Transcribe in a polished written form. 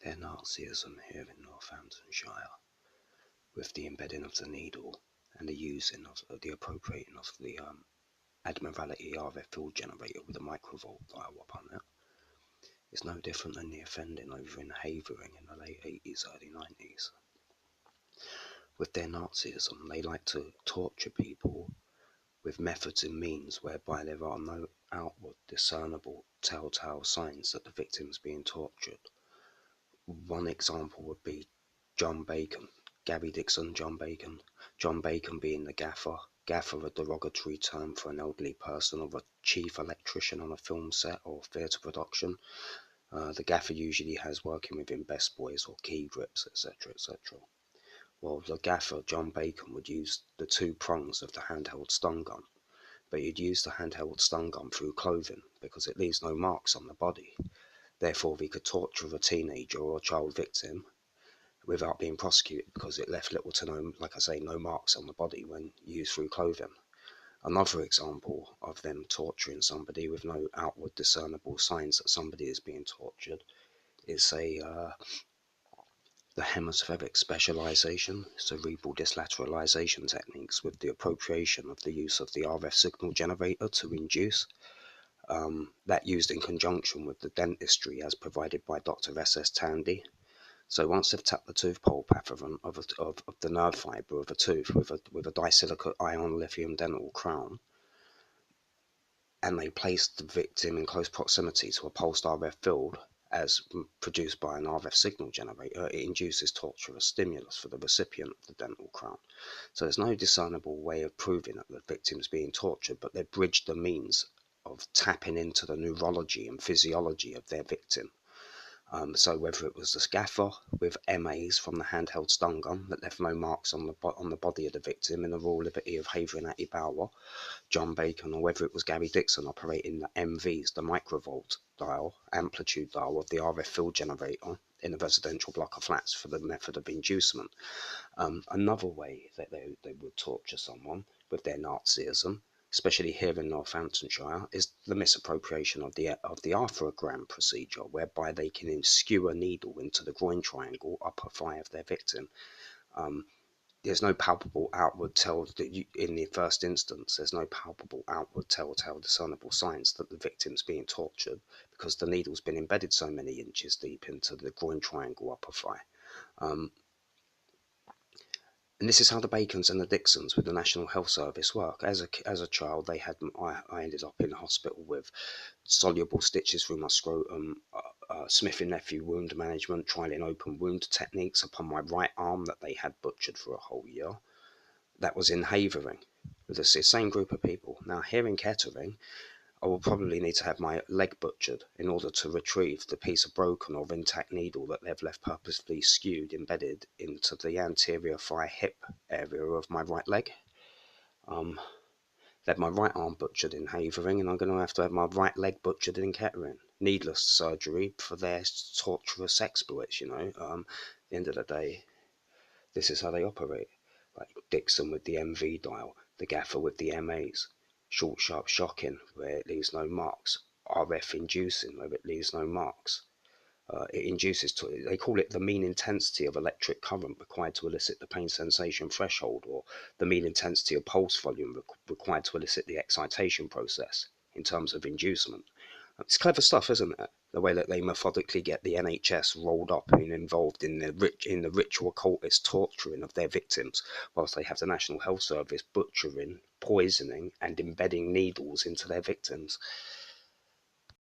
their Nazism here in Northamptonshire, with the embedding of the needle and the using of the appropriating of the Admiralty RF field generator with a microvolt dial upon it, is no different than the offending over in Havering in the late 80s, early 90s. With their Nazism, they like to torture people with methods and means whereby there are no outward discernible telltale signs that the victim's being tortured. One example would be John Bacon, Gary Dixon, John Bacon. John Bacon being the gaffer. Gaffer, a derogatory term for an elderly person, or a chief electrician on a film set or theatre production. The gaffer usually has working within Best Boys or Key Grips, etc., etc. Well, the gaffer, John Bacon, would use the two prongs of the handheld stun gun, but he'd use the handheld stun gun through clothing because it leaves no marks on the body. Therefore, he could torture a teenager or a child victim without being prosecuted because it left little to no, like I say, no marks on the body when used through clothing. Another example of them torturing somebody with no outward discernible signs that somebody is being tortured is the hemispheric specialization, cerebral dislateralization techniques with the appropriation of the use of the RF signal generator to induce. That used in conjunction with the dentistry as provided by Dr. S.S. Tandy. So once they've tapped the tooth pole pattern of the nerve fibre of a tooth with a disilicate ion lithium dental crown, and they place the victim in close proximity to a pulsed RF field as produced by an RF signal generator, it induces torturous stimulus for the recipient of the dental crown. So there's no discernible way of proving that the victim's being tortured, but they've bridged the means of tapping into the neurology and physiology of their victim. So whether it was the gaffer with MAs from the handheld stun gun that left no marks on the body of the victim in the Royal Liberty of Havering at Bower, John Bacon, or whether it was Gary Dixon operating the MVs, the microvolt dial, amplitude dial of the RF field generator in a residential block of flats for the method of inducement. Another way that they would torture someone with their Nazism, especially here in Northamptonshire, is the misappropriation of the arthrogram procedure, whereby they can skew a needle into the groin triangle upper thigh of their victim. There's no palpable outward in the first instance, there's no palpable outward telltale discernible signs that the victim's being tortured because the needle's been embedded so many inches deep into the groin triangle upper thigh. And this is how the Bacons and the Dixons with the National Health Service work. As a child, I ended up in hospital with soluble stitches through my scrotum, Smith and Nephew wound management, trialing open wound techniques upon my right arm that they had butchered for a whole year. That was in Havering with the same group of people. Now here in Kettering, I will probably need to have my leg butchered in order to retrieve the piece of broken or intact needle that they've left purposefully skewed, embedded into the anterior thigh hip area of my right leg. They had my right arm butchered in Havering, and I'm going to have my right leg butchered in Kettering. Needless surgery for their torturous exploits, you know. At the end of the day, this is how they operate. Like Dixon with the MV dial, the gaffer with the MAs. Short, sharp shocking, where it leaves no marks. RF inducing, where it leaves no marks. It induces, they call it the mean intensity of electric current required to elicit the pain sensation threshold, or the mean intensity of pulse volume required to elicit the excitation process in terms of inducement. It's clever stuff, isn't it? The way that they methodically get the NHS rolled up and involved in the ritual occultist torturing of their victims, whilst they have the National Health Service butchering, poisoning, and embedding needles into their victims.